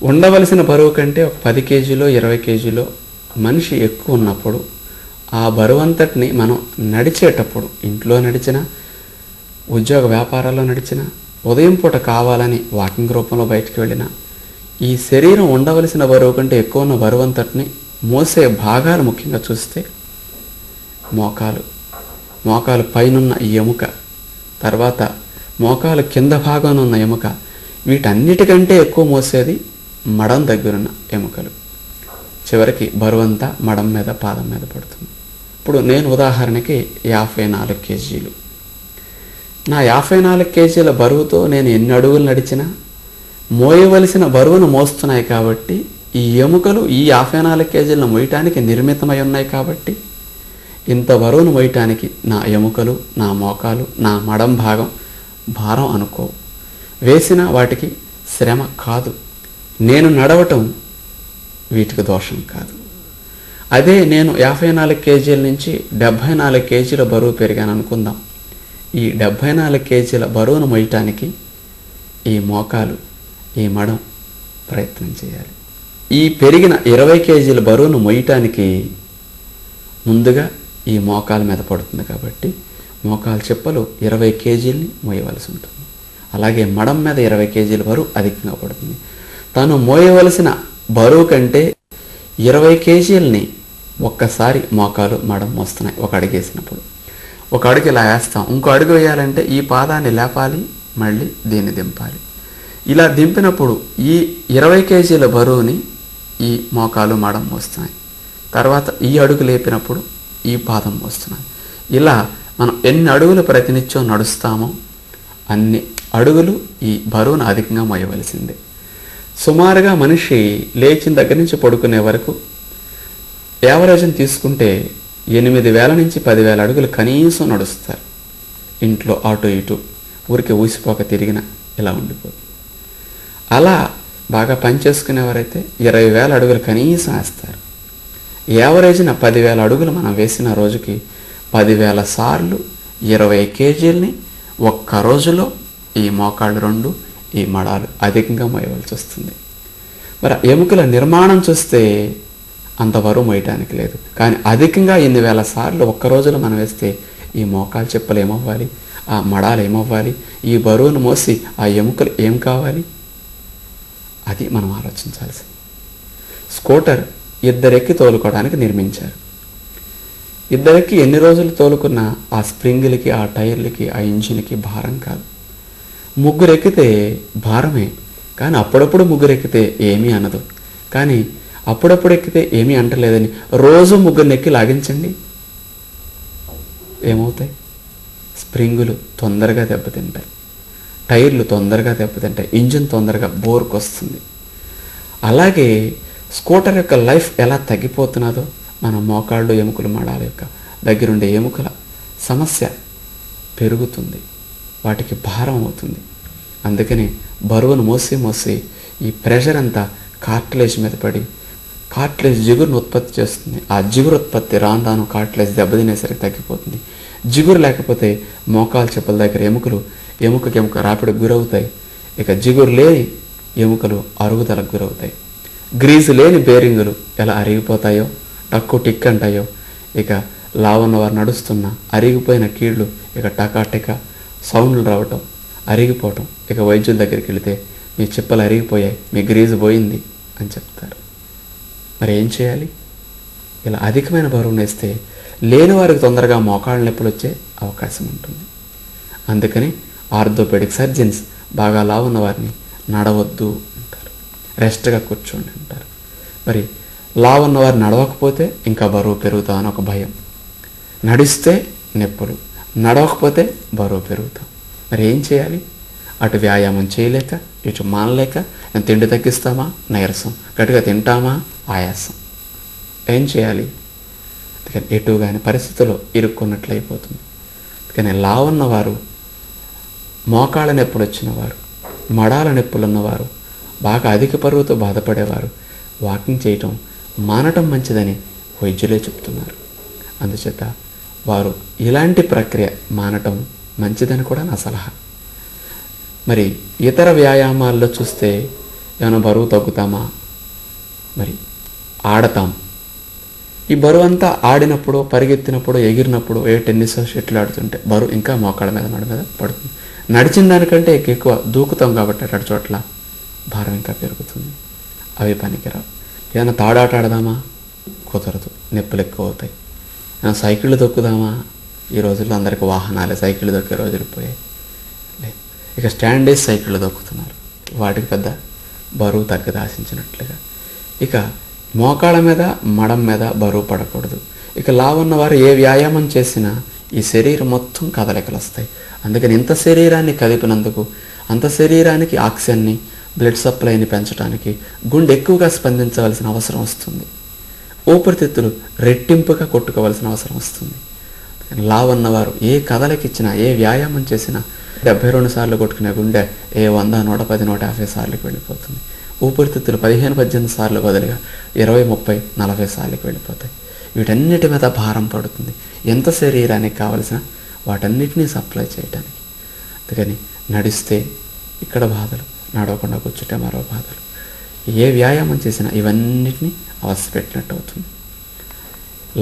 ఉండవలసిన బరువు కంటే ఒక 10 కేజీలో 20 కేజీలో మనిషి ఎక్కువ ఉన్నప్పుడు ఆ బరువంతటిని మనం నడిచేటప్పుడు, ఇంట్లో నడిచినా, ఉద్యోగ వ్యాపారాల్లో నడిచినా, ఉదయం పూట కావాలని వాకింగ్ రూపంలో బయటికి వెళ్ళినా, ఈ శరీరం ఉండవలసిన బరువు కంటే ఎక్కువ ఉన్న బరువంతటిని మోసే భాగాలు ముఖ్యంగా చూస్తే మోకాలు పైనున్న ఈ ఎముక, తర్వాత మోకాలు కింద భాగంలో ఉన్న ఎముక, వీటన్నిటికంటే ఎక్కువ మోసేది మడం దగ్గరున్న ఎముకలు. చివరికి బరువంతా మడం మీద, పాదం మీద పడుతుంది. ఇప్పుడు నేను ఉదాహరణకి 54 కేజీలు. నా 54 కేజీల బరువుతో నేను ఎన్ని అడుగులు నడిచినా మోయవలసిన బరువును మోస్తున్నాయి కాబట్టి, ఈ ఎముకలు ఈ 54 కేజీలను మోయటానికి నిర్మితమై ఉన్నాయి కాబట్టి, ఇంత బరువును మోయటానికి నా ఎముకలు, నా మోకాలు, నా మడం భాగం భారం అనుకోవు. వేసిన వాటికి శ్రమ కాదు. నేను నడవటం వీటికి దోషం కాదు. అదే నేను 54 కేజీల నుంచి 74 కేజీల బరువు పెరిగాను అనుకుందాం. ఈ 74 కేజీల బరువును మోయటానికి ఈ మోకాలు, ఈ మడం ప్రయత్నం చేయాలి. ఈ పెరిగిన 20 కేజీల బరువును మోయటానికి ముందుగా ఈ మోకాల మీద పడుతుంది కాబట్టి మోకాలు చెప్పలు 20 కేజీలని మోయవలసి ఉంటుంది. అలాగే మడం మీద 20 కేజీల బరువు అధికంగా పడుతుంది. తను మోయవలసిన బరువు కంటే 20 కేజీలని ఒక్కసారి మోకాలు, మడం మోస్తున్నాయి. ఒక అడుగు వేసినప్పుడు ఒక అడుగు ఇలా వేస్తాం, ఇంకో అడుగు వేయాలంటే ఈ పాదాన్ని లేపాలి, మళ్ళీ దీన్ని దింపాలి. ఇలా దింపినప్పుడు ఈ 20 కేజీల బరువుని ఈ మోకాలు, మడం మోస్తున్నాయి. తర్వాత ఈ అడుగు లేపినప్పుడు ఈ పాదం మోస్తున్నాయి. ఇలా మనం ఎన్ని అడుగులు ప్రతినిత్యం నడుస్తామో అన్ని అడుగులు ఈ బరువును అధికంగా మోయవలసిందే. సుమారుగా మనిషి లేచిన దగ్గర నుంచి పడుకునే వరకు యావరేజ్ని తీసుకుంటే 8,000 నుంచి 10,000 అడుగులు కనీసం నడుస్తారు. ఇంట్లో అటు ఇటు ఊరికి ఊసిపోక తిరిగిన ఇలా ఉండిపోతుంది. అలా బాగా పనిచేసుకునేవారైతే 20,000 అడుగులు కనీసం వేస్తారు. యావరేజ్న 10,000 అడుగులు మనం వేసిన రోజుకి 10,000 సార్లు 20 కేజీలని ఒక్క రోజులో ఈ మోకాళ్ళు 2, ఈ మడాలు అధికంగా మోయవలసి వస్తుంది. మరి ఎముకల నిర్మాణం చూస్తే అంత బరువు మోయటానికి లేదు. కానీ అధికంగా ఎన్ని వేల సార్లు ఒక్క రోజులో మనం వేస్తే ఈ మోకాలు చెప్పులు ఏమవ్వాలి, ఆ మడాలు ఏమవ్వాలి, ఈ బరువును మోసి ఆ ఎముకలు ఏం కావాలి, అది మనం ఆలోచించాల్సింది. స్కూటర్ ఇద్దరెక్కి తోలుకోవడానికి నిర్మించారు. ఇద్దరెక్కి ఎన్ని రోజులు తోలుకున్నా ఆ స్ప్రింగులకి, ఆ టైర్లకి, ఆ ఇంజిన్కి భారం కాదు. ముగ్గురు ఎక్కితే భారమే, కానీ అప్పుడప్పుడు ముగ్గురు ఎక్కితే ఏమీ అనదు. కానీ అప్పుడప్పుడు ఎక్కితే ఏమీ అంటలేదని రోజు ముగ్గురిని ఎక్కి లాగించండి, ఏమవుతాయి? స్ప్రింగులు తొందరగా దెబ్బతింటాయి, టైర్లు తొందరగా దెబ్బతింటాయి, ఇంజిన్ తొందరగా బోర్కు వస్తుంది. అలాగే స్కూటర్ యొక్క లైఫ్ ఎలా తగ్గిపోతున్నదో మన మోకాళ్ళు, ఎముకలు, మడాల యొక్క దగ్గరుండే ఎముకల సమస్య పెరుగుతుంది, వాటికి భారం అవుతుంది. అందుకని బరువును మోసి ఈ ప్రెషర్ అంతా కార్టిలేజ్ మీద పడి కార్టిలేజ్ జిగురును ఉత్పత్తి చేస్తుంది. ఆ జిగురు ఉత్పత్తి రాను కార్టిలేజ్ దెబ్బతినేసరికి తగ్గిపోతుంది. జిగురు లేకపోతే మోకాలు చెప్పుల దగ్గర ఎముకకి ఎముక రాపిడికి గురవుతాయి. ఇక జిగురు లేని ఎముకలు అరుగుదలకు గురవుతాయి. గ్రీజు లేని బేరింగులు ఎలా అరిగిపోతాయో, టక్కు టిక్ అంటాయో, ఇక లావున్నవారు నడుస్తున్న అరిగిపోయిన కీళ్ళు ఇక టకాటిక సౌండ్లు రావటం, అరిగిపోవటం. ఇక వైద్యుల దగ్గరికి వెళితే మీ చిప్పలు అరిగిపోయాయి, మీ గ్రీజు పోయింది అని చెప్తారు. మరి ఏం చేయాలి? ఇలా అధికమైన బరువును వేస్తే లేని వారికి తొందరగా మోకాళ్ళ నొప్పులు వచ్చే అవకాశం ఉంటుంది. అందుకని ఆర్థోపెడిక్ సర్జన్స్ బాగా లావున్న వారిని నడవద్దు అంటారు, రెస్ట్గా కూర్చోండి అంటారు. మరి లావున్న వారు నడవకపోతే ఇంకా బరువు పెరుగుతాం అని ఒక భయం. నడిస్తే నొప్పులు, నడవకపోతే బరువు పెరుగుతాం. మరి ఏం చేయాలి? అటు వ్యాయామం చేయలేక, ఇటు మానలేక, తిండి తగ్గిస్తామా నీరసం, గట్టిగా తింటామా ఆయాసం. ఏం చేయాలి? అందుకని ఎటు కానీ పరిస్థితుల్లో ఇరుక్కున్నట్లయిపోతుంది. అందుకని లావున్నవారు, మోకాళ్ళ నొప్పులు వచ్చినవారు, మడాల నొప్పులు ఉన్నవారు, బాగా అధిక బరువుతో బాధపడేవారు వాకింగ్ చేయటం మానటం మంచిదని వైద్యులే చెప్తున్నారు. అందుచేత వారు ఇలాంటి ప్రక్రియ మానటం మంచిదని కూడా నా సలహా. మరి ఇతర వ్యాయామాల్లో చూస్తే ఏమైనా బరువు తగ్గుతామా? మరి ఆడతాం. ఈ బరువు అంతా ఆడినప్పుడు, పరిగెత్తినప్పుడు, ఎగిరినప్పుడు, టెన్నిస్ షటిల్ ఆడుతుంటే బరువు ఇంకా మోకాళ్ళ మీద మడ మీద పడుతుంది. నడిచిన దానికంటే ఎక్కువ దూకుతాం కాబట్టి అటు చోట్ల భారం ఇంకా పెరుగుతుంది. అవి పనికిరావు. ఏదైనా తాడాట ఆడదామా? కుదరదు, నొప్పులు ఎక్కువ అవుతాయి. ఏమైనా సైకిళ్ళు తొక్కుదామా? ఈ రోజుల్లో అందరికీ వాహనాలే, సైకిళ్ళు తొక్కే రోజులు పోయాయి. ఇక స్టాండ్ వేసి సైకిళ్ళు తొక్కుతున్నారు. వాటికి పెద్ద బరువు తగ్గదు ఆశించినట్లుగా. ఇక మోకాళ్ళ మీద, మడం మీద బరువు పడకూడదు. ఇక లావున్న వారు ఏ వ్యాయామం చేసినా ఈ శరీరం మొత్తం కదలికలు వస్తాయి. అందుకని ఇంత శరీరాన్ని కదిపినందుకు, అంత శరీరానికి ఆక్సిజన్ని, బ్లడ్ సప్లైని పెంచడానికి గుండె ఎక్కువగా స్పందించవలసిన అవసరం వస్తుంది. ఊపిరితిత్తులు రెట్టింపుగా కొట్టుకోవలసిన అవసరం వస్తుంది. లావన్నవారు ఏ కదలికిచ్చినా, ఏ వ్యాయామం చేసినా 72 సార్లు కొట్టుకునే గుండె 100, 110, 150 సార్లకు వెళ్ళిపోతుంది. ఊపిరితిత్తులు 15-18 సార్లు బదులుగా 20, 30, 40 సార్లకు వెళ్ళిపోతాయి. వీటన్నిటి మీద భారం పడుతుంది. ఎంత శరీరానికి కావలసిన వాటన్నిటినీ సప్లై చేయడానికి. అందుకని నడిస్తే ఇక్కడ బాధలు, నడవకుండా కూర్చుంటే మరో బాధలు. ఏ వ్యాయామం చేసినా ఇవన్నిటినీ అవస్థపెట్టినట్టు అవుతుంది.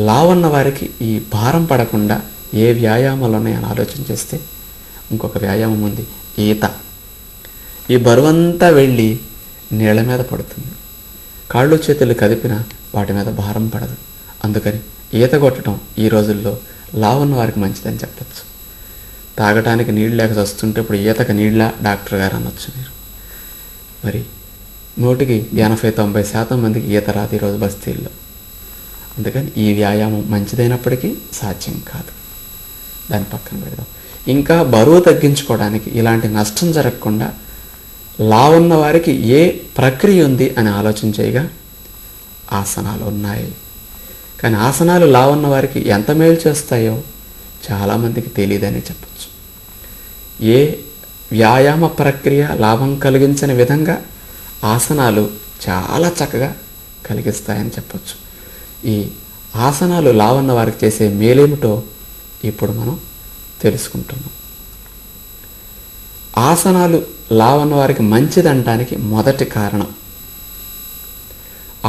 లావన్న వారికి ఈ భారం పడకుండా ఏ వ్యాయామాలు ఉన్నాయని ఆలోచన చేస్తే ఇంకొక వ్యాయామం ఉంది, ఈత. ఈ బరువంతా వెళ్ళి నీళ్ళ మీద పడుతుంది. కాళ్ళు చేతులు కదిపినా వాటి మీద భారం పడదు. అందుకని ఈత కొట్టడం ఈ రోజుల్లో లావున్న వారికి మంచిదని చెప్పచ్చు. తాగటానికి నీళ్ళు లేక వస్తుంటే ఇప్పుడు ఈతకు నీళ్ళ డాక్టర్ గారు అనొచ్చు మీరు. మరి 100కి 80-90% మందికి ఈత రాదు ఈరోజు బస్తీల్లో. అందుకని ఈ వ్యాయామం మంచిదైనప్పటికీ సాధ్యం కాదు, దాని పక్కన పెడదాం. ఇంకా బరువు తగ్గించుకోవడానికి ఇలాంటి నష్టం జరగకుండా లావున్న వారికి ఏ ప్రక్రియ ఉంది అని ఆలోచన చేయగా ఆసనాలు ఉన్నాయి. కానీ ఆసనాలు లావున్న వారికి ఎంత మేలు చేస్తాయో చాలామందికి తెలియదని చెప్పచ్చు. ఏ వ్యాయామ ప్రక్రియ లాభం కలిగించని విధంగా ఆసనాలు చాలా చక్కగా కలిగిస్తాయని చెప్పచ్చు. ఈ ఆసనాలు లావన్న వారికి చేసే మేలేమిటో ఇప్పుడు మనం తెలుసుకుంటున్నాం. ఆసనాలు లావన్న వారికి మంచిదంటానికి మొదటి కారణం,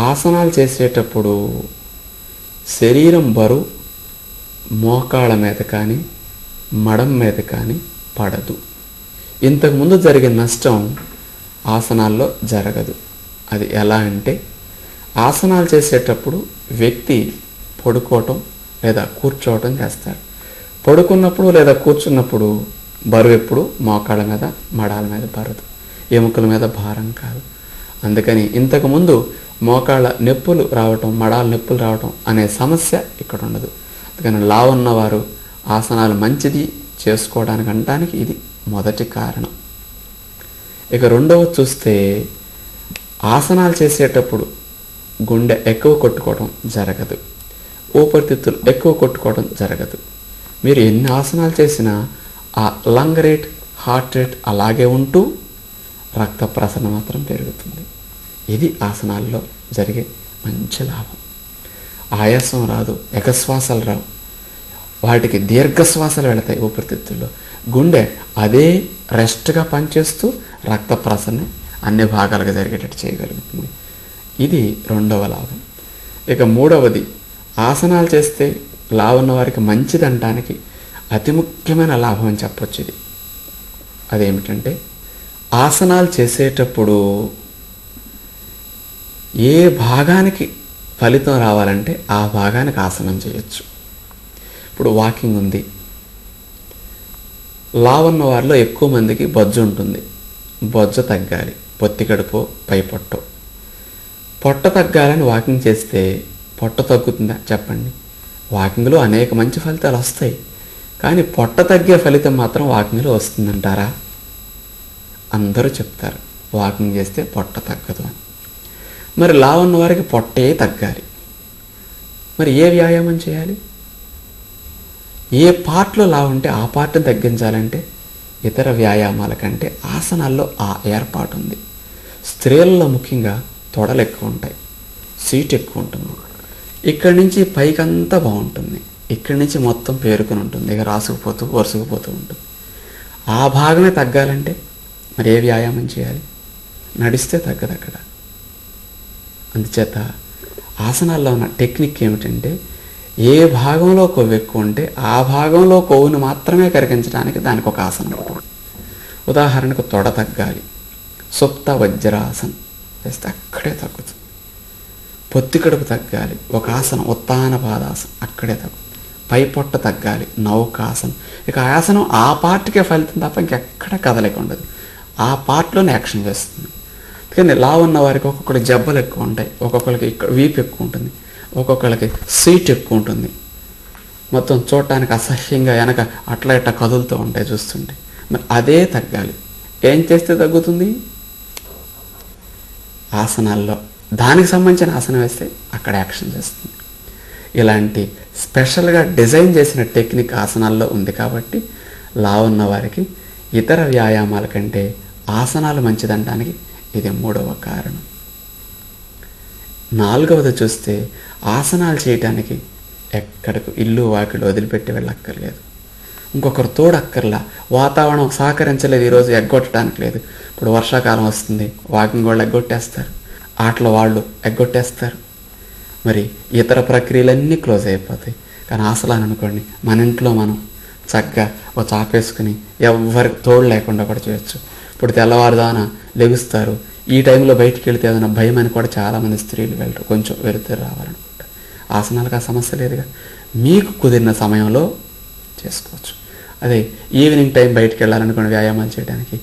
ఆసనాలు చేసేటప్పుడు శరీరం బరువు మోకాళ్ళ మీద కానీ మడం మీద కానీ పడదు. ఇంతకుముందు జరిగిన నష్టం ఆసనాల్లో జరగదు. అది ఎలా అంటే, ఆసనాలు చేసేటప్పుడు వ్యక్తి పడుకోవటం లేదా కూర్చోవటం చేస్తారు. పడుకున్నప్పుడు లేదా కూర్చున్నప్పుడు బరువు ఎప్పుడు మోకాళ్ళ మీద మడాల మీద పడదు, ఎముకల మీద భారం కాదు. అందుకని ఇంతకుముందు మోకాళ్ళ నొప్పులు రావటం, మడాల నొప్పులు రావటం అనే సమస్య ఇక్కడ ఉండదు. అందుకని లావున్నవారు ఆసనాలు మంచిది చేసుకోవడానికి అనడానికి ఇది మొదటి కారణం. ఇక రెండవది చూస్తే, ఆసనాలు చేసేటప్పుడు గుండె ఎక్కువ కొట్టుకోవడం జరగదు, ఊపిరితిత్తులు ఎక్కువ కొట్టుకోవడం జరగదు. మీరు ఎన్ని ఆసనాలు చేసినా ఆ లంగ్ రేట్, హార్ట్ రేట్ అలాగే ఉంటూ రక్త ప్రసరణ మాత్రం పెరుగుతుంది. ఇది ఆసనాల్లో జరిగే మంచి లాభం. ఆయాసం రాదు, ఎగశ్వాసలు రావు, వాటికి దీర్ఘశ్వాసలు వెళతాయి ఊపిరితిత్తుల్లో. గుండె అదే రెస్ట్గా పనిచేస్తూ రక్త ప్రసరణ అన్ని భాగాలుగా జరిగేటట్టు చేయగలుగుతుంది. ఇది రెండవ లాభం. ఇక మూడవది, ఆసనాలు చేస్తే లావున్న వారికి మంచిదనడానికి అతి ముఖ్యమైన లాభం అని చెప్పొచ్చు ఇది. అదేమిటంటే, ఆసనాలు చేసేటప్పుడు ఏ భాగానికి ఫలితం రావాలంటే ఆ భాగానికి ఆసనం చేయొచ్చు. ఇప్పుడు వాకింగ్ ఉంది, లావున్న వారిలో ఎక్కువ మందికి బొజ్జు ఉంటుంది. బొజ్జు తగ్గాలి, పొత్తి కడుపు పై పొట్టు. పొట్ట తగ్గాలని వాకింగ్ చేస్తే పొట్ట తగ్గుతుందా చెప్పండి? వాకింగ్లో అనేక మంచి ఫలితాలు వస్తాయి, కానీ పొట్ట తగ్గే ఫలితం మాత్రం వాకింగ్లో వస్తుందంటారా? అందరూ చెప్తారు వాకింగ్ చేస్తే పొట్ట తగ్గదు అని. మరి లావున్న వారికి పొట్టే తగ్గాలి. మరి ఏ వ్యాయామం చేయాలి? ఏ పార్ట్లో లావు ఉంటే ఆ పార్ట్ని తగ్గించాలంటే ఇతర వ్యాయామాల కంటే ఆసనాల్లో ఆ ఏర్పాటు ఉంది. స్త్రీలలో ముఖ్యంగా తొడలు ఎక్కువ ఉంటాయి, సీట్ ఎక్కువ ఉంటుంది. ఇక్కడి నుంచి పైకంతా బాగుంటుంది, ఇక్కడి నుంచి మొత్తం పేరుకుని ఉంటుంది, ఇక రాసుకుపోతూ వరుసకుపోతూ ఉంటుంది. ఆ భాగమే తగ్గాలంటే మరి ఏ వ్యాయామం చేయాలి? నడిస్తే తగ్గదు అక్కడ. అందుచేత ఆసనాల్లో ఉన్న టెక్నిక్ ఏమిటంటే ఏ భాగంలో కొవ్వు ఎక్కువ ఉంటే ఆ భాగంలో కొవ్వును మాత్రమే కరిగించడానికి దానికి ఒక ఆసనం ఉంటుంది. ఉదాహరణకు తొడ తగ్గాలి, సుప్త వజ్రాసనం చేస్తే అక్కడే తగ్గుతుంది. పొత్తి కడుపు తగ్గాలి, ఒక ఆసనం ఉత్తాన పాదాసనం, అక్కడే తగ్గుతుంది. పై పొట్ట తగ్గాలి, నౌకాసనం. ఇక ఆసనం ఆ పార్ట్కే ఫలితం తప్ప ఇంకెక్కడ కదలిక ఉండదు, ఆ పార్ట్లోనే యాక్షన్ చేస్తుంది. కానీ లావు ఉన్న వారికి ఒక్కొక్కరికి జబ్బలు ఎక్కువ ఉంటాయి, ఒక్కొక్కరికి ఇక్కడ వీపు ఎక్కువ ఉంటుంది, ఒక్కొక్కరికి సీట్ ఎక్కువ ఉంటుంది, మొత్తం చూడటానికి అసహ్యంగా వెనక అట్లా ఇట్లా కదులుతూ ఉంటాయి చూస్తుంటే. మరి అదే తగ్గాలి. ఏం చేస్తే తగ్గుతుంది? ఆసనాల్లో దానికి సంబంధించిన ఆసనం వేస్తే అక్కడ యాక్షన్ చేస్తుంది. ఇలాంటి స్పెషల్గా డిజైన్ చేసిన టెక్నిక్ ఆసనాల్లో ఉంది కాబట్టి లావు ఉన్న వారికి ఇతర వ్యాయామాల కంటే ఆసనాలు మంచిదనడానికి ఇది 3వ కారణం. 4వది చూస్తే ఆసనాలు చేయటానికి ఎక్కడికి ఇల్లు వాకిలు వదిలిపెట్టి వెళ్ళక్కర్లేదు, ఇంకొకరు తోడక్కర్లా, వాతావరణం సహకరించలేదు, ఈరోజు ఎగ్గొట్టడానికి లేదు. ఇప్పుడు వర్షాకాలం వస్తుంది, వాకింగ్ వాళ్ళు ఎగ్గొట్టేస్తారు, ఆటలు వాళ్ళు ఎగ్గొట్టేస్తారు, మరి ఇతర ప్రక్రియలన్నీ క్లోజ్ అయిపోతాయి. కానీ ఆసనాలు అనుకోండి, మన ఇంట్లో మనం చక్కగా ఒక చాపేసుకుని ఎవరికి తోడు లేకుండా కూడా చేయొచ్చు. ఇప్పుడు తెల్లవారుదాన లెగుస్తారు, ఈ టైంలో బయటికి వెళితే ఏదైనా భయం అని కూడా చాలామంది స్త్రీలు వెళ్ళరు, కొంచెం వెళుతూ రావాలనుకుంటారు. ఆసనాలకు ఆ సమస్య లేదుగా, మీకు కుదిరిన సమయంలో చేసుకోవచ్చు. అదే ఈవినింగ్ టైం బయటికి వెళ్ళాలనుకుని వ్యాయామాలు చేయడానికి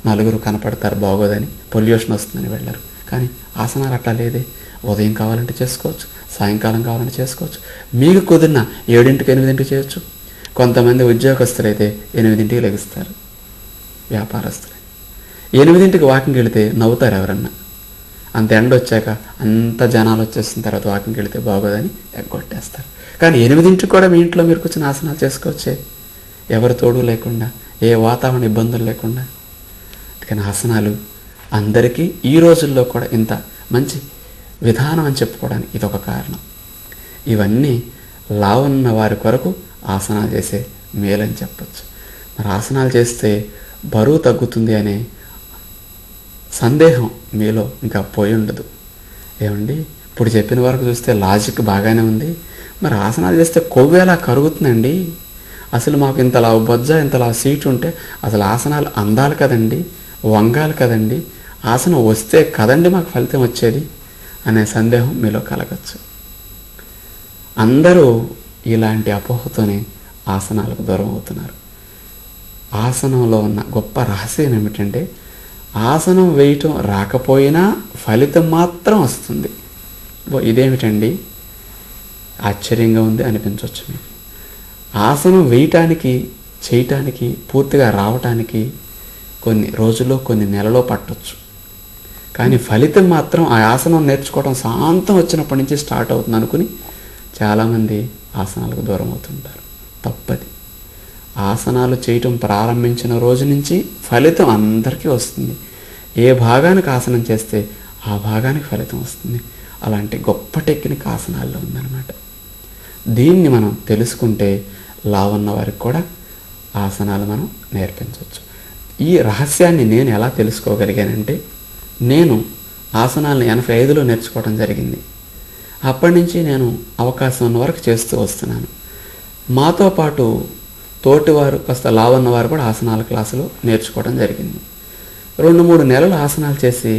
నలుగురు కనపడతారు, బాగోదని, పొల్యూషన్ వస్తుందని వెళ్ళరు. కానీ ఆసనాలు అట్లా లేదే, ఉదయం కావాలంటే చేసుకోవచ్చు, సాయంకాలం కావాలంటే చేసుకోవచ్చు, మీకు కుదిరిన 7ంటికి 8ంటికి చేయొచ్చు. కొంతమంది ఉద్యోగస్తులు అయితే 8ంటికి లెగుస్తారు, వ్యాపారస్తులు 8ంటికి వాకింగ్కి వెళితే నవ్వుతారు ఎవరన్నా. అంత ఎండ వచ్చాక అంత జనాలు వచ్చేసిన తర్వాత వాకింగ్కి వెళితే బాగోదని ఎగ్గొట్టేస్తారు. కానీ 8ంటికి కూడా మీ ఇంట్లో మీరు కూర్చొని ఆసనాలు చేసుకోవచ్చే, ఎవరి తోడు లేకుండా, ఏ వాతావరణ ఇబ్బందులు లేకుండా. కానీ ఆసనాలు అందరికీ ఈ రోజుల్లో కూడా ఇంత మంచి విధానం అని చెప్పుకోవడానికి ఇదొక కారణం. ఇవన్నీ లావున్న వారి కొరకు ఆసనాలు చేసే మేలని చెప్పచ్చు. మరి ఆసనాలు చేస్తే బరువు తగ్గుతుంది అనే సందేహం మీలో ఇంకా పోయి ఉండదు. ఏమండి, ఇప్పుడు చెప్పిన వరకు చూస్తే లాజిక్ బాగానే ఉంది, మరి ఆసనాలు చేస్తే కొవ్వు ఎలా కరుగుతుందండి? అసలు మాకు ఇంతలా బొజ్జ ఇంతలా సీట్ ఉంటే అసలు ఆసనాలు అందాలి కదండి, వంగాలి కదండి, ఆసనం వస్తే కదండి మాకు ఫలితం వచ్చేది అనే సందేహం మీలో కలగచ్చు. అందరూ ఇలాంటి అపోహతోనే ఆసనాలకు దూరం అవుతున్నారు. ఆసనంలో ఉన్న గొప్ప రహస్యం ఏమిటంటే ఆసనం వేయటం రాకపోయినా ఫలితం మాత్రం వస్తుంది. ఇదేమిటండి ఆశ్చర్యంగా ఉంది అనిపించవచ్చు మీకు. ఆసనం వేయటానికి చేయటానికి పూర్తిగా రావటానికి కొన్ని రోజుల్లో కొన్ని నెలలో పట్టొచ్చు, కానీ ఫలితం మాత్రం ఆ ఆసనం నేర్చుకోవడం శాంతం వచ్చినప్పటి నుంచి స్టార్ట్ అవుతుంది అనుకుని చాలామంది ఆసనాలకు దూరం అవుతుంటారు. తప్పది. ఆసనాలు చేయటం ప్రారంభించిన రోజు నుంచి ఫలితం అందరికీ వస్తుంది. ఏ భాగానికి ఆసనం చేస్తే ఆ భాగానికి ఫలితం వస్తుంది. అలాంటి గొప్ప టెక్నిక్ ఆసనాల్లో ఉందన్నమాట. దీన్ని మనం తెలుసుకుంటే లావున్న వారికి కూడా ఆసనాలు మనం నేర్పించవచ్చు. ఈ రహస్యాన్ని నేను ఎలా తెలుసుకోగలిగానంటే, నేను ఆసనాలను 85లో నేర్చుకోవడం జరిగింది. అప్పటి నుంచి నేను అవకాశం ఉన్న వరకు చేస్తూ వస్తున్నాను. మాతో పాటు తోటివారు కాస్త లావన్నవారు కూడా ఆసనాల క్లాసులు నేర్చుకోవడం జరిగింది. 2-3 నెలలు ఆసనాలు చేసి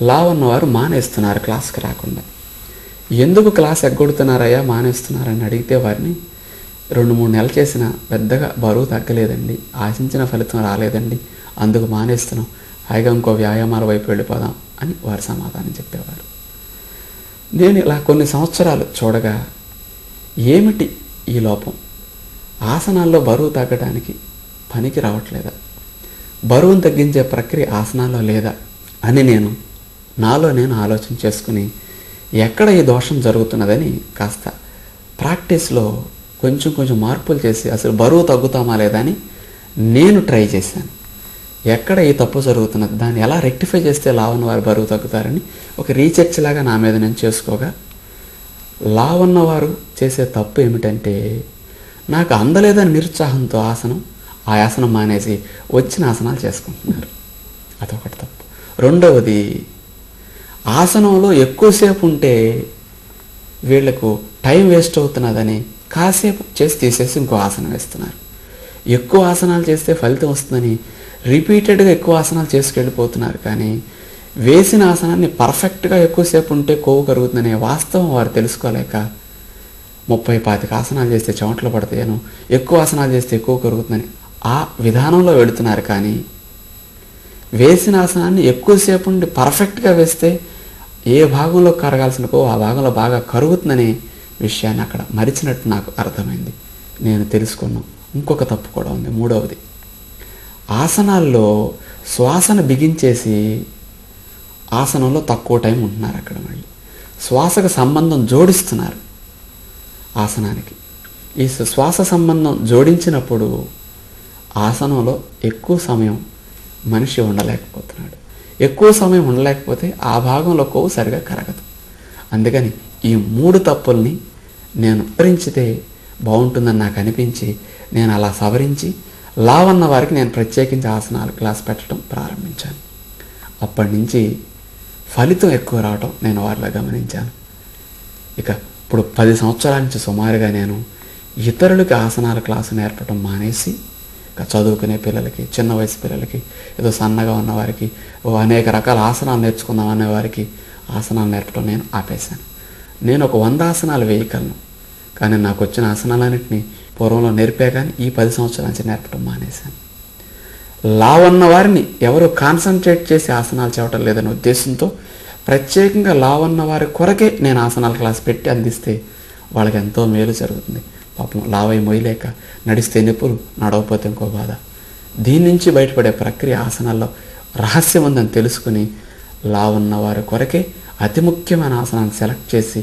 లావన్నవారు మానేస్తున్నారు క్లాస్కి రాకుండా. ఎందుకు క్లాస్ ఎగ్గొడుతున్నారయ్యా మానేస్తున్నారని అడిగితే వారిని 2-3 నెలలు చేసిన పెద్దగా బరువు తగ్గలేదండి, ఆశించిన ఫలితం రాలేదండి, అందుకు మానేస్తున్నాం, హాయిగా ఇంకో వ్యాయామాల వైపు వెళ్ళిపోదాం అని వారు సమాధానం చెప్పేవారు. నేను ఇలా కొన్ని సంవత్సరాలు చూడగా ఏమిటి ఈ లోపం, ఆసనాల్లో బరువు తగ్గడానికి పనికి రావట్లేదా, బరువును తగ్గించే ప్రక్రియ ఆసనాల్లో లేదా అని నాలో నేను ఆలోచన చేసుకుని ఎక్కడ ఈ దోషం జరుగుతున్నదని కాస్త ప్రాక్టీస్లో కొంచెం కొంచెం మార్పులు చేసి అసలు బరువు తగ్గుతామా లేదా అని నేను ట్రై చేశాను. ఎక్కడ ఈ తప్పు జరుగుతున్నది, దాన్ని ఎలా రెక్టిఫై చేస్తే లావున్న వారు బరువు తగ్గుతారని ఒక రీసెర్చ్ లాగా నా మీద నేను చేసుకోగా, లావున్నవారు చేసే తప్పు ఏమిటంటే, నాకు అందలేదని నిరుత్సాహంతో ఆ ఆసనం మానేసి వచ్చిన ఆసనాలు చేసుకుంటున్నారు. అదొకటి తప్పు. రెండవది, ఆసనంలో ఎక్కువసేపు ఉంటే వీళ్లకు టైం వేస్ట్ అవుతున్నదని కాసేపు చేసి తీసేసి ఇంకో ఆసనం వేస్తున్నారు. ఎక్కువ ఆసనాలు చేస్తే ఫలితం వస్తుందని రిపీటెడ్గా ఎక్కువ ఆసనాలు చేసుకెళ్ళిపోతున్నారు. కానీ వేసిన ఆసనాన్ని పర్ఫెక్ట్గా ఎక్కువసేపు ఉంటే కొవ్వు కరుగుతుందనే వాస్తవం వారు తెలుసుకోలేక 30-25 ఆసనాలు చేస్తే చెమటలు పడతాయను, ఎక్కువ ఆసనాలు చేస్తే ఎక్కువ కరుగుతుందని ఆ విధానంలో వెళుతున్నారు. కానీ వేసిన ఆసనాన్ని ఎక్కువసేపు ఉండి పర్ఫెక్ట్గా వేస్తే ఏ భాగంలో కరగాల్సిన కొవ్వు ఆ భాగంలో బాగా కరుగుతుందనే విషయాన్ని అక్కడ మరిచినట్టు నాకు అర్థమైంది. నేను తెలుసుకున్నాను. ఇంకొక తప్పు కూడా ఉంది. మూడవది, ఆసనాల్లో శ్వాసను బిగించేసి ఆసనంలో తక్కువ టైం ఉంటున్నారు. అక్కడ మళ్ళీ శ్వాసకు సంబంధం జోడిస్తున్నారు ఆసనానికి. ఈ శ్వాస సంబంధం జోడించినప్పుడు ఆసనంలో ఎక్కువ సమయం మనిషి ఉండలేకపోతున్నాడు. ఎక్కువ సమయం ఉండలేకపోతే ఆ భాగంలో కొవ్వు సరిగా కరగదు. అందుకని ఈ 3 తప్పుల్ని నేను సవరించితే బాగుంటుందని నాకు అనిపించి నేను అలా సవరించి లావన్న వారికి నేను ప్రత్యేకించి ఆసనాలు క్లాస్ పెట్టడం ప్రారంభించాను. అప్పటి నుంచి ఫలితం ఎక్కువ రావటం నేను వారిలో గమనించాను. ఇక ఇప్పుడు 10 సంవత్సరాల నుంచి సుమారుగా నేను ఇతరులకి ఆసనాల క్లాసు నేర్పడం మానేసి ఇక చదువుకునే పిల్లలకి, చిన్న వయసు పిల్లలకి, ఏదో సన్నగా ఉన్నవారికి, అనేక రకాల ఆసనాలు నేర్చుకుందాం అనేవారికి ఆసనాలు నేర్పడం నేను ఆపేశాను. నేను ఒక 100 ఆసనాలు వేయగలను, కానీ నాకు వచ్చిన ఆసనాలన్నింటినీ పూర్వంలో నేర్పే కానీ ఈ 10 సంవత్సరాల నుంచి నేర్పడం మానేశాను. లావన్న వారిని ఎవరు కాన్సన్ట్రేట్ చేసి ఆసనాలు చేయటం లేదనే ఉద్దేశంతో ప్రత్యేకంగా లావన్న వారి కొరకే నేను ఆసనాల క్లాస్ పెట్టి అందిస్తే వాళ్ళకి ఎంతో మేలు జరుగుతుంది. పాపం లావై మొయ్యలేక నడిస్తే నొప్పులు, నడవకపోతే ఇంకో బాధ. దీని నుంచి బయటపడే ప్రక్రియ ఆసనాల్లో రహస్యం ఉందని తెలుసుకుని లావున్న వారి కొరకే అతి ముఖ్యమైన ఆసనాన్ని సెలెక్ట్ చేసి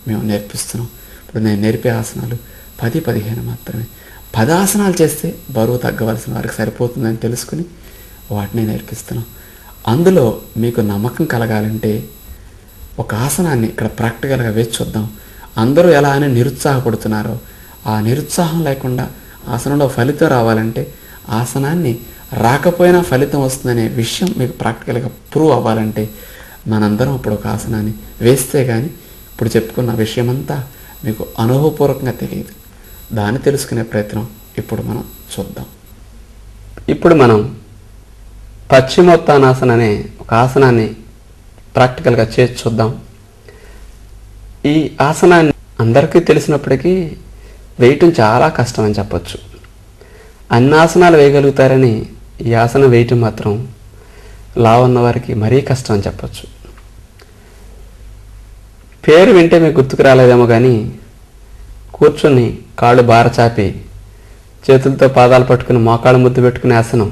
మేము నేర్పిస్తున్నాం. ఇప్పుడు నేను నేర్పే ఆసనాలు 10-15 మాత్రమే. 10 ఆసనాలు చేస్తే బరువు తగ్గవలసిన వారికి సరిపోతుందని తెలుసుకుని వాటిని నేర్పిస్తున్నాం. అందులో మీకు నమ్మకం కలగాలంటే ఒక ఆసనాన్ని ఇక్కడ ప్రాక్టికల్గా వేసి చూద్దాం. అందరూ ఎలా అని నిరుత్సాహపడుతున్నారో ఆ నిరుత్సాహం లేకుండా ఆసనంలో ఫలితం రావాలంటే, ఆసనాన్ని రాకపోయినా ఫలితం వస్తుందనే విషయం మీకు ప్రాక్టికల్గా ప్రూవ్ అవ్వాలంటే మనందరం ఇప్పుడు ఒక ఆసనాన్ని వేస్తే కానీ ఇప్పుడు చెప్పుకున్న విషయమంతా మీకు అనుభవపూర్వకంగా తెలియదు. దాన్ని తెలుసుకునే ప్రయత్నం ఇప్పుడు మనం చూద్దాం. ఇప్పుడు మనం పశ్చిమోత్తానాసన అనే ఒక ఆసనాన్ని ప్రాక్టికల్గా చేసి చూద్దాం. ఈ ఆసనాన్ని అందరికీ తెలిసినప్పటికీ వేయటం చాలా కష్టం అని చెప్పచ్చు. అన్ని ఆసనాలు వేయగలుగుతారని ఈ ఆసనం వేయటం మాత్రం లావున్న వారికి మరీ కష్టం అని చెప్పచ్చు. పేరు వింటే మీకు గుర్తుకు రాలేదేమో కానీ కూర్చొని కాళ్ళు బారచాపి చేతులతో పాదాలు పట్టుకుని మోకాళ్ళు ముద్దు పెట్టుకునే ఆసనం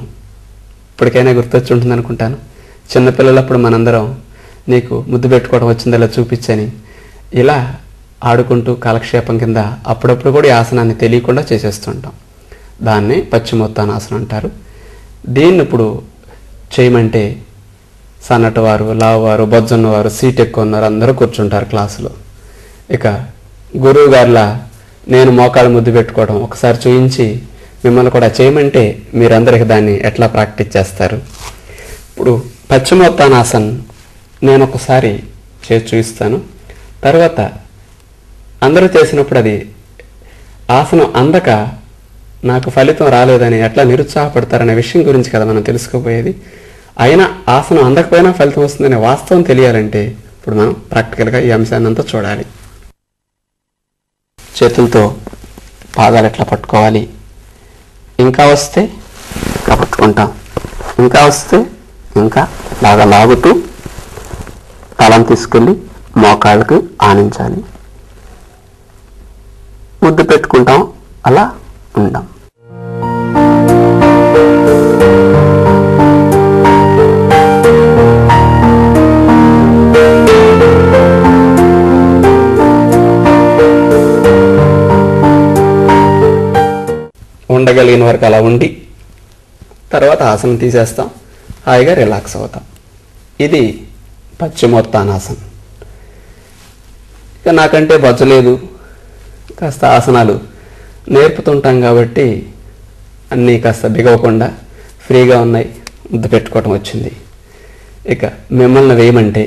ఇప్పటికైనా గుర్తొచ్చి ఉంటుంది అనుకుంటాను. చిన్నపిల్లలప్పుడు మనందరం నీకు ముద్దు పెట్టుకోవడం వచ్చిందలా చూపించని ఇలా ఆడుకుంటూ కాలక్షేపం కింద అప్పుడప్పుడు కూడా ఈ ఆసనాన్ని తెలియకుండా చేసేస్తుంటాం. దాన్ని పశ్చిమోత్తానాసనం అంటారు. దీన్ని ఇప్పుడు చేయమంటే సన్నటి వారు, లావువారు, బొజ్జున్నవారు, సీట్ ఎక్కువ ఉన్నారు అందరూ కూర్చుంటారు క్లాసులో. ఇక గురువు గారిలా నేను మోకాళ్ళు ముద్దు పెట్టుకోవడం ఒకసారి చూయించి మిమ్మల్ని కూడా చేయమంటే మీరందరికి దాన్ని ఎట్లా ప్రాక్టీస్ చేస్తారు? ఇప్పుడు పశ్చిమోత్తానాసన్ నేను ఒకసారి చేసి చూపిస్తాను. తర్వాత అందరూ చేసినప్పుడు అది ఆసనం అందక నాకు ఫలితం రాలేదని ఎట్లా నిరుత్సాహపడతారనే విషయం గురించి కదా మనం తెలుసుకోబోయేది. అయినా ఆసనం అందకపోయినా ఫలితం వస్తుందనే వాస్తవం తెలియాలంటే ఇప్పుడు మనం ప్రాక్టికల్గా ఈ అంశాన్ని అంతా చూడాలి. చేతులతో పాదాలు ఎట్లా పట్టుకోవాలి, ఇంకా వస్తే ఇంకా పట్టుకుంటాం, ఇంకా వస్తే ఇంకా బాగా లాగుతూ తలం తీసుకెళ్ళి మోకాళ్ళకి ఆనించాలి. ముద్దు పెట్టుకుంటాం, అలా ఉంటాం. ఉండగలిగిన వరకు అలా ఉండి తర్వాత ఆసనం తీసేస్తాం, హాయిగా రిలాక్స్ అవుతాం. ఇది పశ్చిమోత్తానాసనం. ఇక నాకంటే బొచ్చలేదు, కాస్త ఆసనాలు నేర్పుతుంటాం కాబట్టి అన్నీ కాస్త బిగవకుండా ఫ్రీగా ఉన్నాయి, ముద్దు పెట్టుకోవటం వచ్చింది. ఇక మిమ్మల్ని వేయమంటే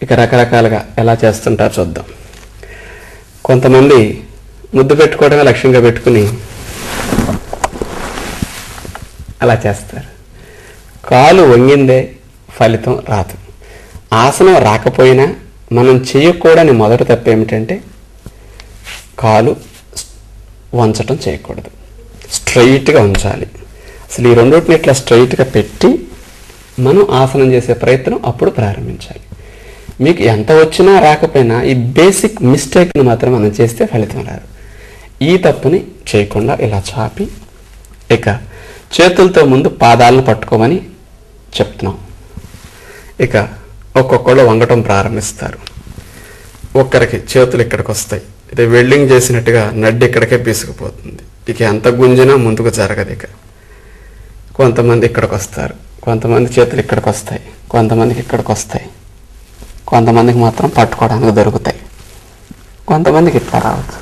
ఇక రకరకాలుగా ఎలా చేస్తుంటారో చూద్దాం. కొంతమంది ముద్దు పెట్టుకోవడమే లక్ష్యంగా పెట్టుకుని అలా చేస్తారు. కాలు వంగిందే ఫలితం రాదు. ఆసనం రాకపోయినా మనం చేయకూడని మొదటి తప్పు ఏమిటంటే కాలు వంచటం చేయకూడదు, స్ట్రైట్గా ఉంచాలి. అసలు ఈ రెండింటిని ఇట్లా స్ట్రైట్గా పెట్టి మనం ఆసనం చేసే ప్రయత్నం అప్పుడు ప్రారంభించాలి. మీకు ఎంత వచ్చినా రాకపోయినా ఈ బేసిక్ మిస్టేక్ని మాత్రం మనం చేస్తే ఫలితం రాదు. ఈ తప్పుని చేయకుండా ఇలా చాపి ఇక చేతులతో ముందు పాదాలను పట్టుకోమని చెప్తున్నాం. ఇక ఒక్కొక్కళ్ళు వంగటం ప్రారంభిస్తారు. ఒక్కరికి చేతులు ఇక్కడికి వస్తాయి, ఇది వెల్డింగ్ చేసినట్టుగా నడ్డి ఇక్కడికే బీసుకుపోతుంది. ఇక ఎంత గుంజినా ముందుకు జరగదు. ఇక కొంతమంది ఇక్కడికి వస్తారు, కొంతమంది చేతులు ఇక్కడికి వస్తాయి, కొంతమందికి ఇక్కడికి వస్తాయి, కొంతమందికి మాత్రం పట్టుకోవడానికి దొరుకుతాయి, కొంతమందికి ఇట్లా రావచ్చు,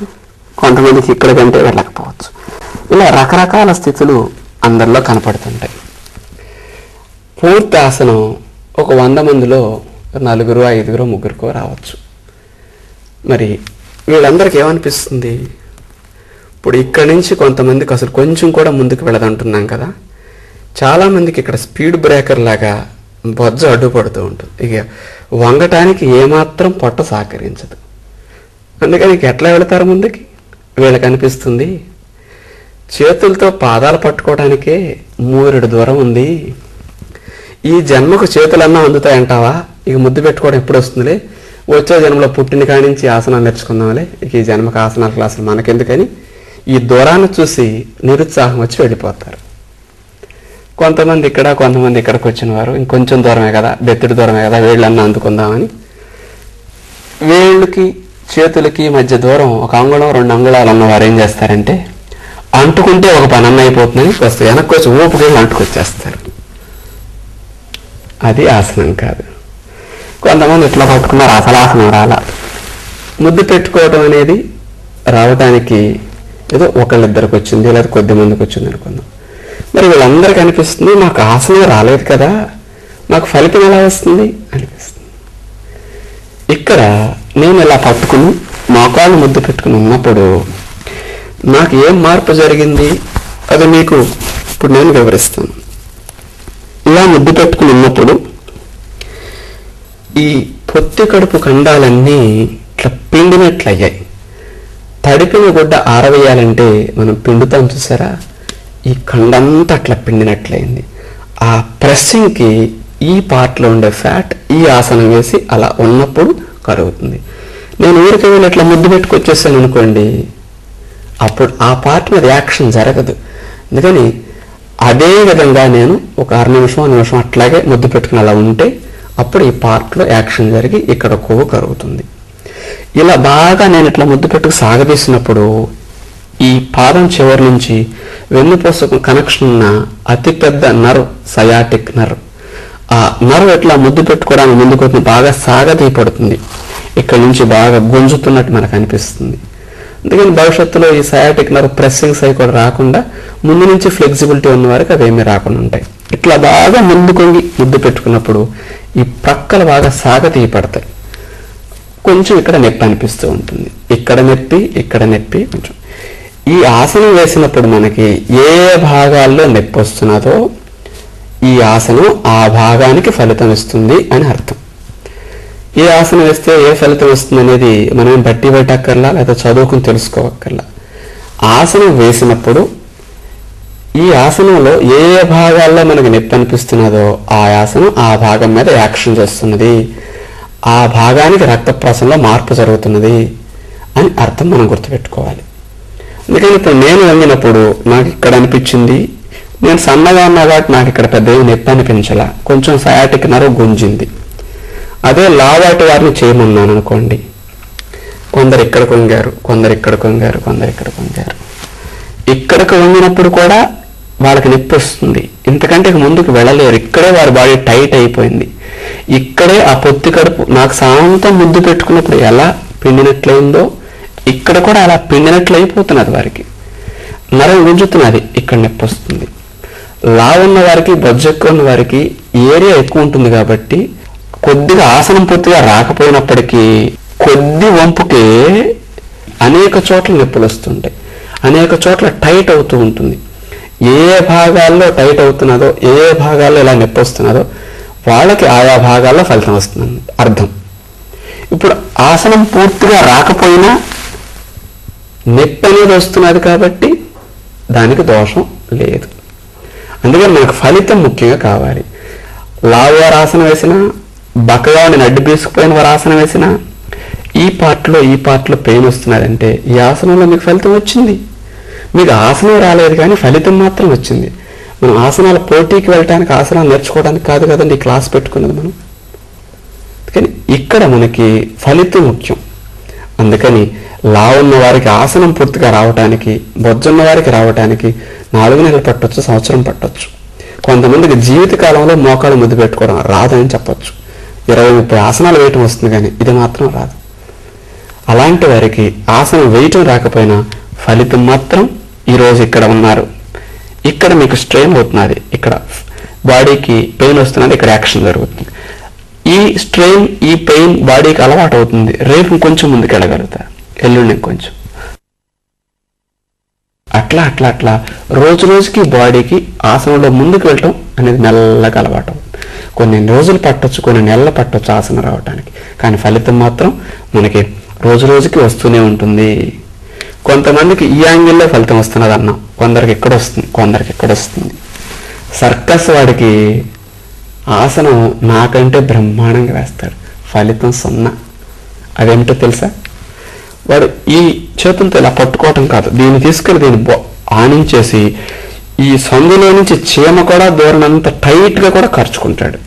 కొంతమందికి ఇక్కడికంటే వెళ్ళకపోవచ్చు. ఇలా రకరకాల స్థితులు అందరిలో కనపడుతుంటాయి. పూర్తి ఆసనం ఒక 100 మందిలో 4, 5, 3 రావచ్చు. మరి వీళ్ళందరికీ ఏమనిపిస్తుంది? ఇప్పుడు ఇక్కడి నుంచి కొంతమందికి అసలు కొంచెం కూడా ముందుకు వెళ్ళదంటున్నాం కదా, చాలామందికి ఇక్కడ స్పీడ్ బ్రేకర్ లాగా బొజ్జ అడ్డుపడుతూ ఉంటుంది. ఇక వంగటానికి ఏమాత్రం పొట్ట సహకరించదు. అందుకని ఎట్లా వెళతారు ముందుకి? వీళ్ళకి అనిపిస్తుంది చేతులతో పాదాలు పట్టుకోవడానికే 3 దూరం ఉంది, ఈ జన్మకు చేతులన్నా అందుతాయంటావా? ఇక ముద్దు పెట్టుకోవడం ఎప్పుడు వస్తుందిలే, వచ్చే జన్మలో పుట్టిన కాడి నుంచి ఆసనాలు నేర్చుకుందాంలే, ఇక ఈ జన్మకు ఆసనాల క్లాసులు మనకెందుకని ఈ దూరాన్ని చూసి నిరుత్సాహం వచ్చి వెళ్ళిపోతారు. కొంతమంది ఇక్కడ, కొంతమంది ఇక్కడికి వచ్చిన వారు ఇంకొంచెం దూరమే కదా, బెత్తిడి దూరమే కదా, వేళ్ళన్నా అందుకుందామని వేళ్ళకి చేతులకి మధ్య దూరం 1 అంగుళం 2 అంగుళాలు ఉన్నవారు ఏం చేస్తారంటే అంటుకుంటే ఒక పని అన్న అయిపోతుందని వస్తే వెనక్కి వచ్చి ఊపుకెళ్ళి అంటుకొచ్చేస్తారు. అది ఆసనం కాదు. కొంతమంది ఇట్లా పట్టుకున్నారు, అసలు ఆసనం రాలా. ముద్దు పెట్టుకోవడం అనేది రావడానికి ఏదో ఒకళ్ళిద్దరికి వచ్చింది, లేదా కొద్ది మందికి వచ్చింది అనుకుందాం. మరి వీళ్ళందరికీ అనిపిస్తుంది మాకు ఆసనం రాలేదు కదా, మాకు ఫలితం ఎలా వస్తుంది అనిపిస్తుంది. ఇక్కడ నేను ఇలా పట్టుకుని మోకాళ్ళు ముద్దు పెట్టుకుని ఉన్నప్పుడు నాకు ఏం మార్పు జరిగింది అది మీకు ఇప్పుడు నేను వివరిస్తాను. ఇలా ముద్దు పెట్టుకుని ఉన్నప్పుడు ఈ పొత్తి కడుపు ఖండాలన్నీ ఇట్లా పిండినట్లయ్యాయి. తడిపిన గుడ్డ ఆరవేయాలంటే మనం పిండుతాం చూసారా, ఈ ఖండంతా అట్లా పిండినట్లయింది. ఆ ప్రెస్సింగ్కి ఈ పార్ట్లో ఉండే ఫ్యాట్ ఈ ఆసనం వేసి అలా ఉన్నప్పుడు కరుగుతుంది. నేను ఊరికి వెళ్ళి ఇట్లా ముద్దు పెట్టుకొచ్చేసాను అనుకోండి, అప్పుడు ఆ పార్ట్ మీద యాక్షన్ జరగదు. అందుకని అదే విధంగా నేను ఒక 6 నిమిషం అట్లాగే ముద్దు పెట్టుకుని అలా ఉంటే అప్పుడు ఈ పార్ట్లో యాక్షన్ జరిగి ఇక్కడ కొవ్వు కరుగుతుంది. ఇలా బాగా నేను ఇట్లా ముద్దు పెట్టుకు సాగదీసినప్పుడు ఈ పాదం చివరి నుంచి వెన్నుపూసకు కనెక్షన్ ఉన్న అతిపెద్ద నర్వ్ సయాటిక్ నర్వ్, ఆ నర్వ్ ఇట్లా ముద్దు పెట్టుకోవడానికి ముందుకు బాగా సాగదీపడుతుంది. ఇక్కడి నుంచి బాగా గుంజుతున్నట్టు మనకు అనిపిస్తుంది. అందుకని భవిష్యత్తులో ఈ సయాటిక్ నర్వ్ ప్రెస్సింగ్స్ అవి కూడా రాకుండా ముందు నుంచి ఫ్లెక్సిబిలిటీ ఉన్న వారికి అవేమీ రాకుండా ఉంటాయి. ఇట్లా బాగా ముందుకొంగి ముద్దు పెట్టుకున్నప్పుడు ఈ ప్రక్కలు బాగా సాగతీయపడతాయి. కొంచెం ఇక్కడ నొప్పి అనిపిస్తూ ఉంటుంది, ఇక్కడ నొప్పి కొంచెం. ఈ ఆసనం వేసినప్పుడు మనకి ఏ భాగాల్లో నొప్పి వస్తున్నదో ఈ ఆసనం ఆ భాగానికి ఫలితం ఇస్తుంది అని అర్థం. ఏ ఆసనం వేస్తే ఏ ఫలితం వస్తుంది అనేది మనం బట్టి పెట్టక్కర్లా, లేదా చదువుకుని తెలుసుకోవక్కర్లా. ఆసనం వేసినప్పుడు ఈ ఆసనంలో ఏ ఏ భాగాల్లో మనకు నొప్పి అనిపిస్తున్నదో ఆ ఆసనం ఆ భాగం మీద యాక్షన్ చేస్తున్నది, ఆ భాగానికి రక్త ప్రసరణలో మార్పు జరుగుతున్నది అని అర్థం మనం గుర్తుపెట్టుకోవాలి. అందుకని ఇప్పుడు నేను వంగినప్పుడు నాకు ఇక్కడ అనిపించింది, నేను సన్నగా ఉన్నా కాబట్టి నాకు ఇక్కడ పెద్ద నొప్పి అనిపించలా, కొంచెం సయాటిక్ నర్వ్ గుంజింది. అదే లావాటి వారిని చేయమన్నాను అనుకోండి, కొందరు ఇక్కడ కొంగారు, కొందరు ఇక్కడ కొంగారు, కొందరు ఇక్కడ కొంగారు. ఇక్కడికి వంగినప్పుడు కూడా వాళ్ళకి నొప్పి వస్తుంది, ఇంతకంటే ముందుకు వెళ్ళలేరు. ఇక్కడే వారి బాడీ టైట్ అయిపోయింది. ఇక్కడే ఆ పొత్తి కడుపు నాకు శాంతం ముద్దు పెట్టుకున్నప్పుడు ఎలా పిండినట్లయిందో ఇక్కడ కూడా అలా పిండినట్లు అయిపోతున్నది. వారికి నరం గుంజుతున్నది, ఇక్కడ నొప్పి వస్తుంది. లావున్న వారికి, బొజ్జెక్కువ ఉన్న వారికి ఏరియా ఎక్కువ ఉంటుంది కాబట్టి కొద్దిగా ఆసనం పూర్తిగా రాకపోయినప్పటికీ కొద్ది వంపుకే అనేక చోట్ల నొప్పులు వస్తుంటాయి, అనేక చోట్ల టైట్ అవుతూ ఉంటుంది. ఏ భాగాల్లో టైట్ అవుతున్నదో, ఏ భాగాల్లో ఇలా నొప్పి వస్తున్నదో వాళ్ళకి ఆయా భాగాల్లో ఫలితం వస్తుంది అర్థం. ఇప్పుడు ఆసనం పూర్తిగా రాకపోయినా నొప్పి అనేది వస్తున్నది కాబట్టి దానికి దోషం లేదు. అందుకని మనకు ఫలితం ముఖ్యంగా కావాలి. లావు వారు ఆసనం వేసినా, బక్కగా ఉండి నడ్డి బీసుకుపోయిన వారు ఆసనం వేసినా ఈ పార్ట్లో పెయిన్ వస్తున్నదంటే ఈ ఆసనంలో మీకు ఫలితం వచ్చింది. మీకు ఆసనం రాలేదు కానీ ఫలితం మాత్రం వచ్చింది. మనం ఆసనాల పోటీకి వెళ్ళటానికి, ఆసనాలు నేర్చుకోవడానికి కాదు కదండి ఈ క్లాస్ పెట్టుకున్నది మనం. కానీ ఇక్కడ మనకి ఫలితం ముఖ్యం. అందుకని లావున్న వారికి ఆసనం పూర్తిగా రావటానికి, బొజ్జున్న వారికి రావటానికి 4 నెలలు పట్టొచ్చు, సంవత్సరం పట్టొచ్చు. కొంతమందికి జీవితకాలంలో మోకాలు ముద్దు పెట్టుకోవడం రాదని చెప్పొచ్చు. 20-30 ఆసనాలు వేయటం వస్తుంది కానీ ఇది మాత్రం రాదు. అలాంటి వారికి ఆసనం వేయటం రాకపోయినా ఫలితం మాత్రం ఈరోజు ఇక్కడ ఉన్నారు, ఇక్కడ మీకు స్ట్రెయిన్ అవుతున్నది, ఇక్కడ బాడీకి పెయిన్ వస్తున్నది, ఇక్కడ యాక్షన్ జరుగుతుంది. ఈ స్ట్రెయిన్, ఈ పెయిన్ బాడీకి అలవాటు అవుతుంది. రేపు కొంచెం ముందుకు వెళ్ళగలుగుతారు, ఎల్లుండి కొంచెం అట్లా అట్లా అట్లా రోజు రోజుకి బాడీకి ఆసనంలో ముందుకు వెళ్ళటం అనేది మెల్లగా అలవాటు అవుతుంది. కొన్ని రోజులు పట్టొచ్చు, కొన్ని నెలలు పట్టొచ్చు ఆసనం రావడానికి, కానీ ఫలితం మాత్రం మనకి రోజు రోజుకి వస్తూనే ఉంటుంది. కొంతమందికి ఈ యాంగిల్లో ఫలితం వస్తున్నది అన్నాం, కొందరికి ఎక్కడ వస్తుంది, కొందరికి ఎక్కడ వస్తుంది. సర్కస్ వాడికి ఆసనం నాకంటే బ్రహ్మాండంగా వేస్తాడు, ఫలితం 0. అదేమిటో తెలుసా? వాడు ఈ చేతులతో ఇలా పట్టుకోవటం కాదు, దీన్ని తీసుకెళ్ళి దీన్ని ఆనించేసి ఈ సందులో నుంచి చీమ కూడా దూరనంత టైట్గా కూడా ఖర్చుకుంటాడు.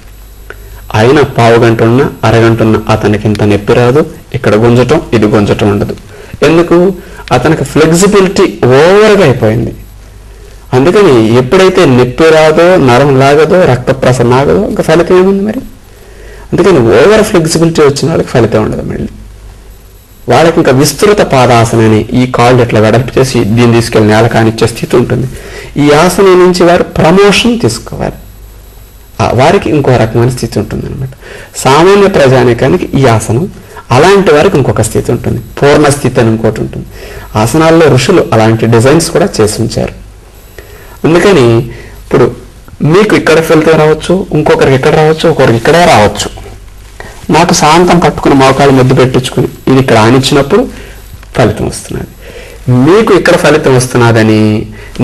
అయినా పావు గంట ఉన్నా, అరగంట ఉన్నా అతనికి ఇంత నొప్పి రాదు. ఇక్కడ గుంజటం, ఇది గుంజటం ఉండదు. ఎందుకు? అతనికి ఫ్లెక్సిబిలిటీ ఓవర్గా అయిపోయింది. అందుకని ఎప్పుడైతే నొప్పి రాదో, నరం లాగదో, రక్త ప్రసరణ ఆగదో ఇంకా ఫలితం ఏముంది మరి? అందుకని ఓవర్ ఫ్లెక్సిబిలిటీ వచ్చిన వాళ్ళకి ఫలితం ఉండదు. మళ్ళీ వాళ్ళకి ఇంకా విస్తృత పాదాసనని ఈ కాళ్ళు ఇట్లా వెడల్పు చేసి దీన్ని తీసుకెళ్ళి నేల కానిచ్చే స్థితి ఉంటుంది. ఈ ఆసనం నుంచి వారు ప్రమోషన్ తీసుకోవాలి, వారికి ఇంకో రకమైన స్థితి ఉంటుంది అనమాట. సామాన్య ప్రజానికానికి ఈ ఆసనం, అలాంటి వారికి ఇంకొక స్థితి ఉంటుంది, పూర్ణ స్థితి అని ఇంకోటి ఉంటుంది. ఆసనాల్లో ఋషులు అలాంటి డిజైన్స్ కూడా చేసి ఉంచారు. అందుకని ఇప్పుడు మీకు ఇక్కడ ఫలితం రావచ్చు, ఇంకొకరికి ఇక్కడ రావచ్చు, ఒకరికి ఇక్కడే రావచ్చు. నాకు శాంతం పట్టుకుని మోకాలు ముద్దు పెట్టించుకుని ఇది ఇక్కడ ఆనిచ్చినప్పుడు ఫలితం వస్తున్నది. మీకు ఇక్కడ ఫలితం వస్తున్నదని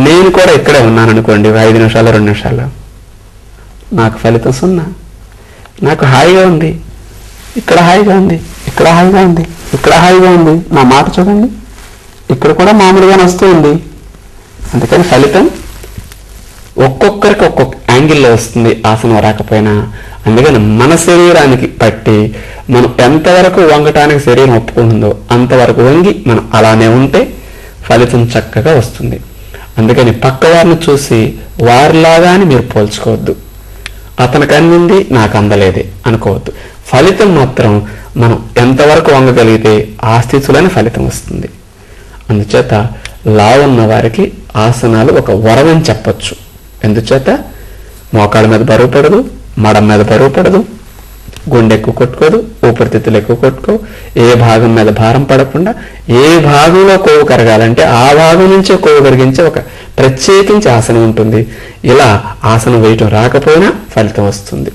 నేను కూడా ఇక్కడే ఉన్నాను అనుకోండి, 5 నిమిషాలు 2 నిమిషాలు, నాకు ఫలితం 0. నాకు హాయిగా ఉంది, ఇక్కడ హాయిగా ఉంది, ఇక్కడ హాయిగా ఉంది, ఇక్కడ హాయిగా ఉంది. నా మాట చూడండి, ఇక్కడ కూడా మామూలుగానే వస్తుంది. అందుకని ఫలితం ఒక్కొక్కరికి ఒక్కొక్క యాంగిల్లో వస్తుంది ఆసనం రాకపోయినా. అందుకని మన శరీరానికి పట్టి మనం ఎంతవరకు వంగటానికి శరీరం ఒప్పుకుంటుందో అంతవరకు వంగి మనం అలానే ఉంటే ఫలితం చక్కగా వస్తుంది. అందుకని పక్కవారిని చూసి వారిలాగానే మీరు పోల్చుకోవద్దు. అతనికి అందింది నాకు అందలేదే అనుకోవద్దు. ఫలితం మాత్రం మనం ఎంతవరకు వంగగలిగితే ఆ స్థితిలోనే ఫలితం వస్తుంది. అందుచేత లావున్న వారికి ఆసనాలు ఒక వరమని చెప్పచ్చు. ఎందుచేత మోకాళ్ళ మీద బరువు పడదు, మడం మీద బరువు పడదు, గుండె ఎక్కువ కొట్టుకోదు, ఊపిరితిత్తులు ఎక్కువ కొట్టుకో, ఏ భాగం మీద భారం పడకుండా ఏ భాగంలో కొవ్వు కరగాలంటే ఆ భాగం నుంచే కొవ్వు కరిగించే ఒక ప్రత్యేకించి ఆసనం ఉంటుంది. ఇలా ఆసనం వేయటం రాకపోయినా ఫలితం వస్తుంది.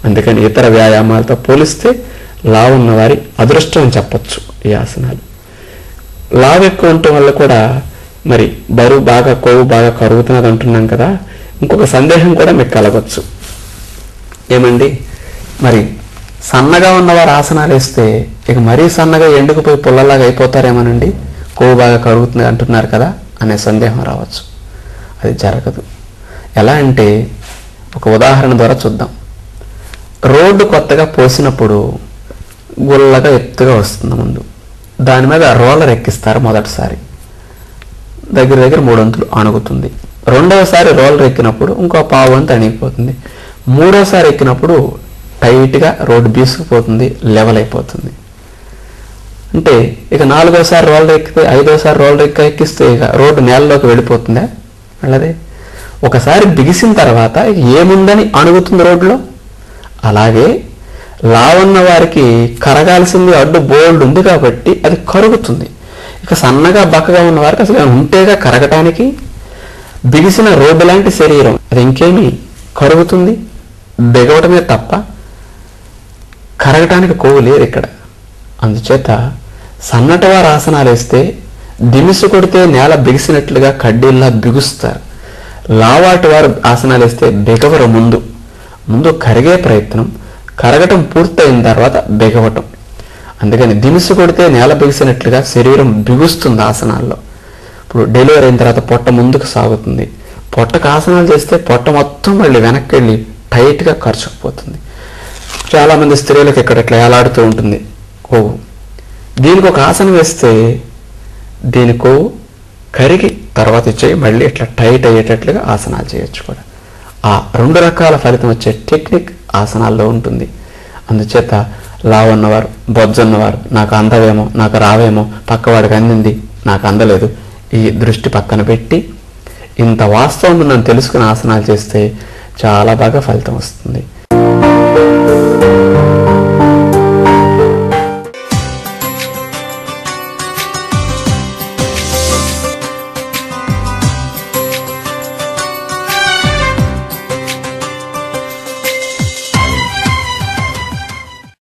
అందుకని ఇతర వ్యాయామాలతో పోలిస్తే లావున్న వారి అదృష్టం అని చెప్పచ్చు ఈ ఆసనాలు. లావు ఎక్కువ ఉండటం వల్ల కూడా మరి బరువు బాగా, కొవ్వు బాగా కరుగుతున్నది అంటున్నాం కదా. ఇంకొక సందేహం కూడా మీకు కలగచ్చు, ఏమండి మరి సన్నగా ఉన్నవారు ఆసనాలు వేస్తే ఇక మరీ సన్నగా ఎండుకుపోయి పుల్లలాగా అయిపోతారేమోనండి, కొవ్వు బాగా కరుగుతుంది అంటున్నారు కదా అనే సందేహం రావచ్చు. అది జరగదు. ఎలా అంటే ఒక ఉదాహరణ ద్వారా చూద్దాం. రోడ్డు కొత్తగా పోసినప్పుడు గుల్లగా ఎత్తుగా వస్తుంది ముందు, దాని మీద రోలర్ ఎక్కిస్తారు మొదటిసారి. దగ్గర దగ్గర 3 వంతులు అణుగుతుంది. రెండవసారి రోలర్ ఎక్కినప్పుడు ఇంకో పావు వంతు అణిగిపోతుంది. మూడోసారి ఎక్కినప్పుడు టైట్గా రోడ్డు బీసుకుపోతుంది, లెవెల్ అయిపోతుంది. అంటే ఇక 4వసారి రోలర్ ఎక్కితే 5వసారి రోలర్ ఎక్కిస్తే ఇక రోడ్డు నేలలోకి వెళ్ళిపోతుందా? వెళ్ళదే. ఒకసారి బిగిసిన తర్వాత ఇక ఏముందని అణుగుతుంది రోడ్లో. అలాగే లావన్న వారికి కరగాల్సింది అడ్డు బోల్డ్ ఉంది కాబట్టి అది కరుగుతుంది. ఇక సన్నగా బక్కగా ఉన్న వారికి అసలు ఉంటేగా కరగటానికి. బిగిసిన రోడ్డు లాంటి శరీరం అది ఇంకేమి కరుగుతుంది, బిగవటమే తప్ప కరగటానికి కొవ్వు లేదు ఇక్కడ. అందుచేత సన్నటి వారు ఆసనాలు వేస్తే దిమిసు కొడితే నేల బిగిసినట్లుగా కడ్డీల్లా బిగుస్తారు. లావాటి వారు ఆసనాలు వేస్తే బిగవరు. ముందు కరిగే ప్రయత్నం, కరగటం పూర్తయిన తర్వాత బిగవటం. అందుకని దిమిసు కొడితే నేల బిగిసినట్లుగా శరీరం బిగుస్తుంది ఆసనాల్లో. ఇప్పుడు డెలివరీ అయిన తర్వాత పొట్ట ముందుకు సాగుతుంది. పొట్టకు ఆసనాలు చేస్తే పొట్ట మొత్తం మళ్ళీ వెనక్కి వెళ్ళి టైట్గా ఖర్చుకుపోతుంది. చాలామంది స్త్రీలకు ఇక్కడ ఇట్లా ఏలాడుతూ ఉంటుంది కొవ్వు. దీనికి ఒక ఆసనం వేస్తే దీని కొవ్వు కరిగి తర్వాత చేయి మళ్ళీ ఇట్లా టైట్ అయ్యేటట్లుగా ఆసనాలు చేయొచ్చు కూడా. ఆ 2 రకాల ఫలితం వచ్చే టెక్నిక్ ఆసనాల్లో ఉంటుంది. అందుచేత లావన్నవారు, బొజ్జన్నవారు నాకు అందవేమో, నాకు రావేమో, పక్కవాడికి అందింది నాకు అందలేదు, ఈ దృష్టి పక్కన పెట్టి ఇంత వాస్తవం నన్ను తెలుసుకుని ఆసనాలు చేస్తే చాలా బాగా ఫలితం వస్తుంది.